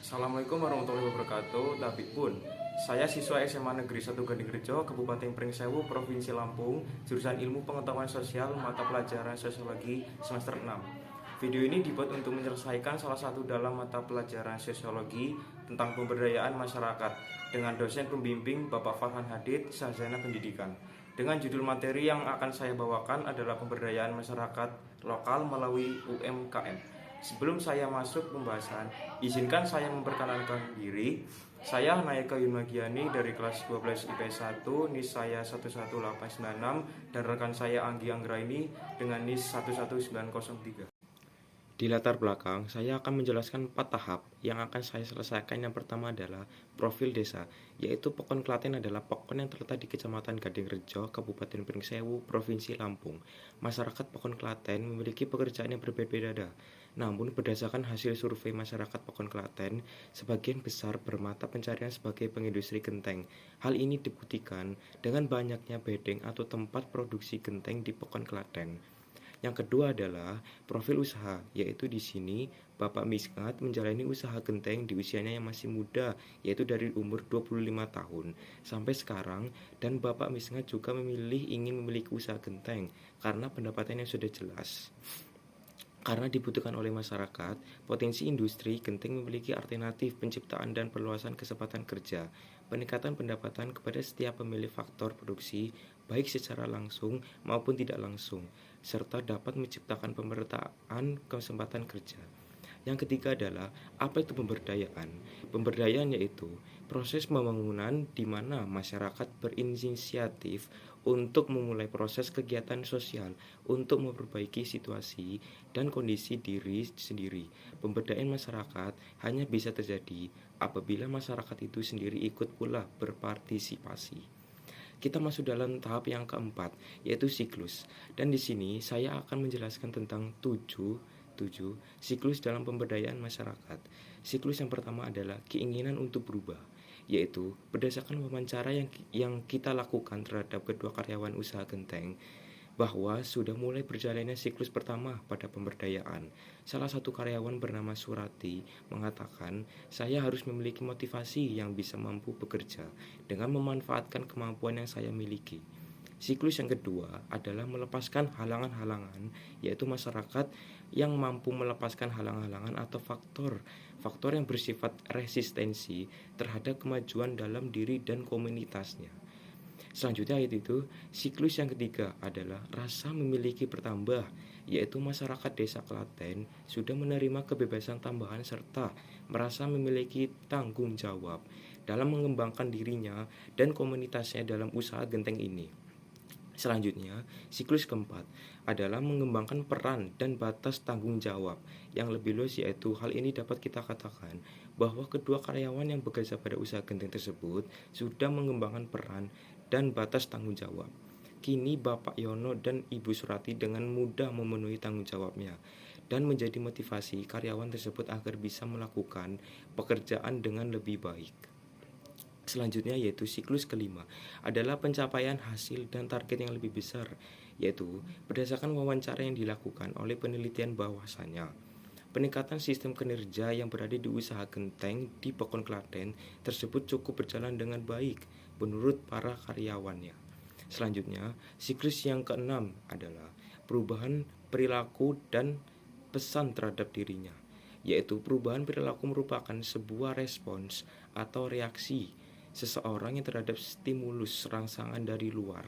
Assalamualaikum warahmatullahi wabarakatuh. Tapi pun, saya siswa SMA Negeri 1 Gadingrejo, Kabupaten Pringsewu, Provinsi Lampung, jurusan Ilmu Pengetahuan Sosial, mata pelajaran Sosiologi semester 6. Video ini dibuat untuk menyelesaikan salah satu dalam mata pelajaran Sosiologi tentang pemberdayaan masyarakat dengan dosen pembimbing Bapak Farhan Hadid, Sarjana Pendidikan. Dengan judul materi yang akan saya bawakan adalah pemberdayaan masyarakat lokal melalui UMKM. Sebelum saya masuk pembahasan, izinkan saya memperkenalkan diri. Saya Nayaka Yumagiani dari kelas 12 IPS 1, NIS saya 11896, dan rekan saya Anggi Anggraini dengan NIS 11903. Di latar belakang, saya akan menjelaskan 4 tahap yang akan saya selesaikan. Yang pertama adalah profil desa, yaitu Pokon Klaten adalah pokon yang terletak di Kecamatan Gadingrejo, Kabupaten Pringsewu, Provinsi Lampung. Masyarakat Pokon Klaten memiliki pekerjaan yang berbeda-beda. Namun berdasarkan hasil survei masyarakat Pokon Klaten, sebagian besar bermata pencarian sebagai pengindustri genteng. Hal ini dibuktikan dengan banyaknya bedeng atau tempat produksi genteng di Pokon Klaten. Yang kedua adalah profil usaha, yaitu di sini Bapak Misngat menjalani usaha genteng di usianya yang masih muda, yaitu dari umur 25 tahun sampai sekarang, dan Bapak Misngat juga ingin memiliki usaha genteng karena pendapatannya sudah jelas. Karena dibutuhkan oleh masyarakat, potensi industri genteng memiliki alternatif penciptaan dan perluasan kesempatan kerja, peningkatan pendapatan kepada setiap pemilik faktor produksi, baik secara langsung maupun tidak langsung, serta dapat menciptakan pemerataan kesempatan kerja. Yang ketiga adalah apa itu pemberdayaan? Pemberdayaan yaitu proses pembangunan di mana masyarakat berinisiatif untuk memulai proses kegiatan sosial untuk memperbaiki situasi dan kondisi diri sendiri. Pemberdayaan masyarakat hanya bisa terjadi apabila masyarakat itu sendiri ikut pula berpartisipasi. Kita masuk dalam tahap yang keempat, yaitu siklus. Dan di sini saya akan menjelaskan tentang 7 siklus dalam pemberdayaan masyarakat. Siklus yang pertama adalah keinginan untuk berubah, yaitu berdasarkan wawancara yang kita lakukan terhadap kedua karyawan usaha genteng, bahwa sudah mulai berjalannya siklus pertama pada pemberdayaan. Salah satu karyawan bernama Surati mengatakan, saya harus memiliki motivasi yang bisa mampu bekerja dengan memanfaatkan kemampuan yang saya miliki. Siklus yang kedua adalah melepaskan halangan-halangan, yaitu masyarakat yang mampu melepaskan halangan-halangan atau faktor yang bersifat resistensi terhadap kemajuan dalam diri dan komunitasnya. Selanjutnya yaitu siklus yang ketiga adalah rasa memiliki bertambah, yaitu masyarakat desa Klaten sudah menerima kebebasan tambahan serta merasa memiliki tanggung jawab dalam mengembangkan dirinya dan komunitasnya dalam usaha genteng ini. Selanjutnya, siklus keempat adalah mengembangkan peran dan batas tanggung jawab yang lebih luas, yaitu hal ini dapat kita katakan bahwa kedua karyawan yang bekerja pada usaha genteng tersebut sudah mengembangkan peran dan batas tanggung jawab. Kini Bapak Yono dan Ibu Surati dengan mudah memenuhi tanggung jawabnya dan menjadi motivasi karyawan tersebut agar bisa melakukan pekerjaan dengan lebih baik. Selanjutnya yaitu siklus kelima adalah pencapaian hasil dan target yang lebih besar, yaitu berdasarkan wawancara yang dilakukan oleh penelitian bahwasanya peningkatan sistem kinerja yang berada di usaha genteng di Pokon Klaten tersebut cukup berjalan dengan baik menurut para karyawannya. Selanjutnya, siklus yang keenam adalah perubahan perilaku dan pesan terhadap dirinya, yaitu perubahan perilaku merupakan sebuah respons atau reaksi seseorang yang terhadap stimulus rangsangan dari luar.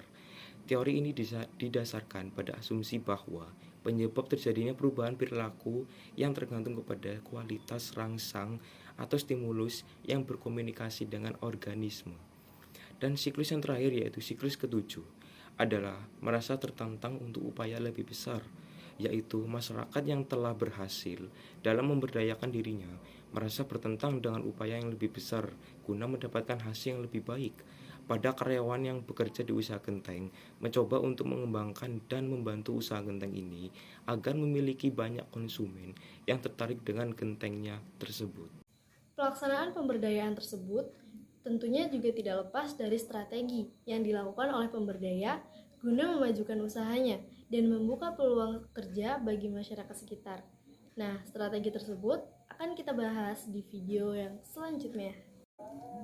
Teori ini didasarkan pada asumsi bahwa penyebab terjadinya perubahan perilaku yang tergantung kepada kualitas rangsang atau stimulus yang berkomunikasi dengan organisme. Dan siklus yang terakhir yaitu siklus ketujuh adalah merasa tertantang untuk upaya lebih besar, yaitu masyarakat yang telah berhasil dalam memberdayakan dirinya merasa bertentang dengan upaya yang lebih besar guna mendapatkan hasil yang lebih baik. Pada karyawan yang bekerja di usaha genteng mencoba untuk mengembangkan dan membantu usaha genteng ini agar memiliki banyak konsumen yang tertarik dengan gentengnya tersebut. Pelaksanaan pemberdayaan tersebut tentunya juga tidak lepas dari strategi yang dilakukan oleh pemberdaya guna memajukan usahanya dan membuka peluang kerja bagi masyarakat sekitar. Nah, strategi tersebut akan kita bahas di video yang selanjutnya.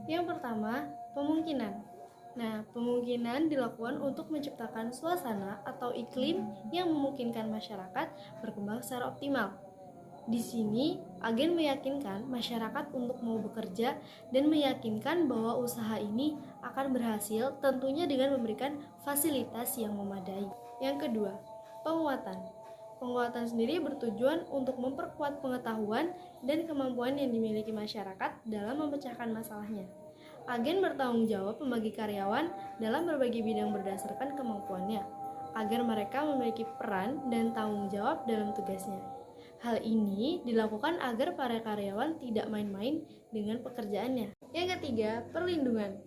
Yang pertama, pemungkinan. Nah, pemungkinan dilakukan untuk menciptakan suasana atau iklim yang memungkinkan masyarakat berkembang secara optimal. Di sini, agen meyakinkan masyarakat untuk mau bekerja dan meyakinkan bahwa usaha ini akan berhasil, tentunya dengan memberikan fasilitas yang memadai. Yang kedua, penguatan. Penguatan sendiri bertujuan untuk memperkuat pengetahuan dan kemampuan yang dimiliki masyarakat dalam memecahkan masalahnya. Agen bertanggung jawab membagi karyawan dalam berbagai bidang berdasarkan kemampuannya, agar mereka memiliki peran dan tanggung jawab dalam tugasnya. Hal ini dilakukan agar para karyawan tidak main-main dengan pekerjaannya. Yang ketiga, perlindungan.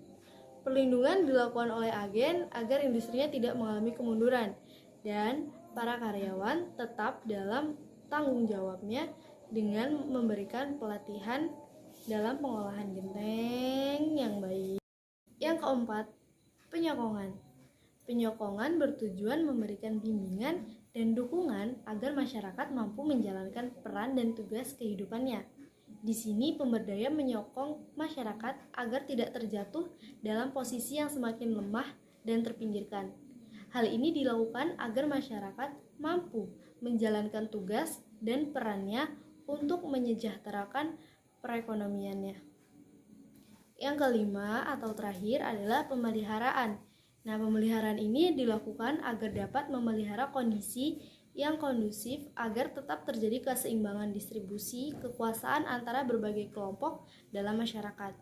Perlindungan dilakukan oleh agen agar industrinya tidak mengalami kemunduran dan para karyawan tetap dalam tanggung jawabnya dengan memberikan pelatihan dalam pengolahan genteng yang baik. Yang keempat, penyokongan. Penyokongan bertujuan memberikan bimbingan dan dukungan agar masyarakat mampu menjalankan peran dan tugas kehidupannya. Di sini pemberdaya menyokong masyarakat agar tidak terjatuh dalam posisi yang semakin lemah dan terpinggirkan. Hal ini dilakukan agar masyarakat mampu menjalankan tugas dan perannya untuk menyejahterakan perekonomiannya. Yang kelima atau terakhir adalah pemeliharaan. Nah, pemeliharaan ini dilakukan agar dapat memelihara kondisi yang kondusif agar tetap terjadi keseimbangan distribusi kekuasaan antara berbagai kelompok dalam masyarakat.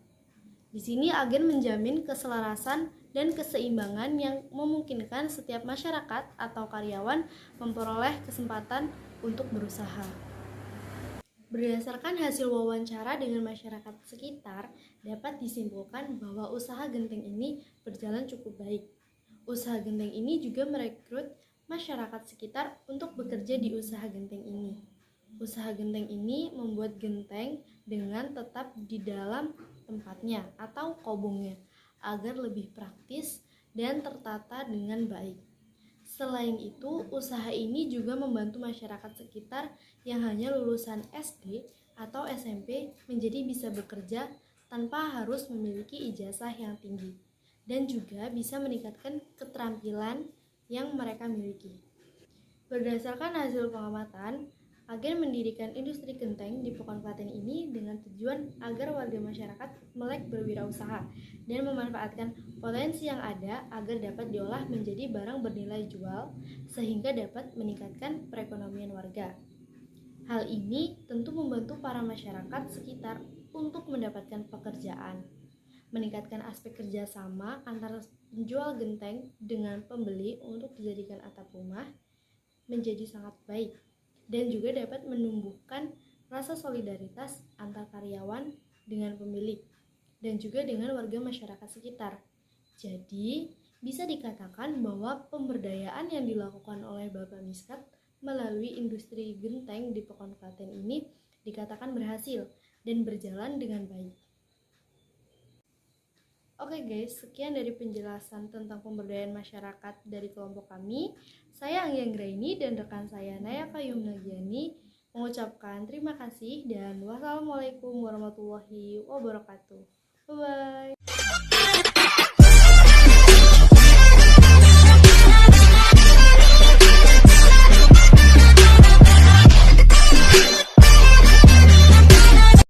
Di sini agen menjamin keselarasan dan keseimbangan yang memungkinkan setiap masyarakat atau karyawan memperoleh kesempatan untuk berusaha. Berdasarkan hasil wawancara dengan masyarakat sekitar, dapat disimpulkan bahwa usaha genteng ini berjalan cukup baik. Usaha genteng ini juga merekrut masyarakat sekitar untuk bekerja di usaha genteng ini. Usaha genteng ini membuat genteng dengan tetap di dalam tempatnya atau kobongnya agar lebih praktis dan tertata dengan baik. Selain itu, usaha ini juga membantu masyarakat sekitar yang hanya lulusan SD atau SMP menjadi bisa bekerja tanpa harus memiliki ijazah yang tinggi dan juga bisa meningkatkan keterampilan yang mereka miliki. Berdasarkan hasil pengamatan, agen mendirikan industri genteng di Pekonklaten ini dengan tujuan agar warga masyarakat melek berwirausaha dan memanfaatkan potensi yang ada agar dapat diolah menjadi barang bernilai jual sehingga dapat meningkatkan perekonomian warga. Hal ini tentu membantu para masyarakat sekitar untuk mendapatkan pekerjaan, meningkatkan aspek kerjasama antara penjual genteng dengan pembeli untuk dijadikan atap rumah menjadi sangat baik dan juga dapat menumbuhkan rasa solidaritas antar karyawan dengan pemilik dan juga dengan warga masyarakat sekitar. Jadi, bisa dikatakan bahwa pemberdayaan yang dilakukan oleh Bapak Miskat melalui industri genteng di Pekonklaten ini dikatakan berhasil dan berjalan dengan baik. Oke guys, sekian dari penjelasan tentang pemberdayaan masyarakat dari kelompok kami. Saya Anggianggraini dan rekan saya Nayaka Yumnagiani mengucapkan terima kasih dan wassalamualaikum warahmatullahi wabarakatuh. Bye-bye.